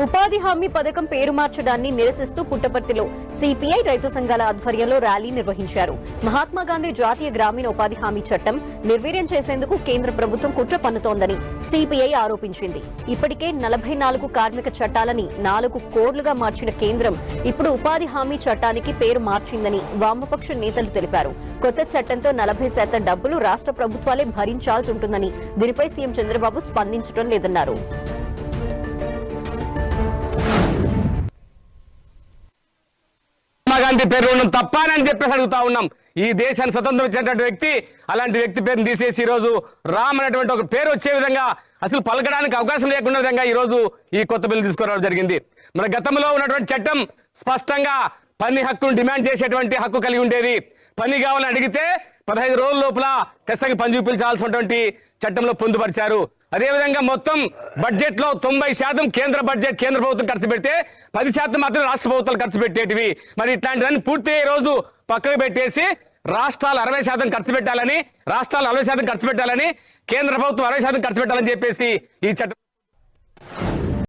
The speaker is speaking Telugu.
ఉపాధి హామీ పథకం పేరు మార్చడాన్ని నిరసిస్తూ పుట్టపర్తిలో సిపిఐ రైతు సంఘాల ఆధ్వర్యంలో ర్యాలీ నిర్వహించారు. మహాత్మాగాంధీ జాతీయ గ్రామీణ ఉపాధి హామీ చట్టం నిర్వీర్యం చేసేందుకు కేంద్ర ప్రభుత్వం కుట్ర పన్నుతోందని సిపిఐ ఆరోపించింది. ఇప్పటికే 44 కార్మిక చట్టాలని 4 కోడ్లుగా మార్చిన కేంద్రం ఇప్పుడు ఉపాధి హామీ చట్టానికి పేరు మార్చిందని వామపక్ష నేతలు తెలిపారు. కొత్త చట్టంతో 40% డబ్బులు రాష్ట్ర ప్రభుత్వాలే భరించాల్సి ఉంటుందని, దీనిపై సీఎం చంద్రబాబు స్పందించడం లేదన్నారు. గాంధీ పేరు ఉండడం తప్పని చెప్పేసి అడుగుతా ఉన్నాం. ఈ దేశాన్ని స్వతంత్రం ఇచ్చినటువంటి వ్యక్తి అలాంటి వ్యక్తి పేరుని తీసేసి ఈ రోజు రామ్ అనేటువంటి ఒక పేరు వచ్చే విధంగా, అసలు పలకడానికి అవకాశం లేకుండా విధంగా ఈ రోజు ఈ కొత్త బిల్లు తీసుకురావడం జరిగింది. మన గతంలో ఉన్నటువంటి చట్టం స్పష్టంగా పని హక్కును డిమాండ్ చేసేటువంటి హక్కు కలిగి ఉండేది. పని కావాలని అడిగితే 15 రోజుల లోపల ఖచ్చితంగా పని చూపించాల్సినటువంటి చట్టంలో పొందుపరిచారు. అదేవిధంగా మొత్తం బడ్జెట్ లో 90% కేంద్ర బడ్జెట్ కేంద్ర ప్రభుత్వం ఖర్చు పెడితే 10% మాత్రం రాష్ట్ర ప్రభుత్వాలు ఖర్చు పెట్టేటివి. మరి ఇట్లాంటివన్నీ పూర్తిగా ఈ రోజు పక్కకు పెట్టేసి రాష్ట్రాలు 60% ఖర్చు పెట్టాలని, కేంద్ర ప్రభుత్వం 60% ఖర్చు పెట్టాలని చెప్పేసి ఈ చట్టం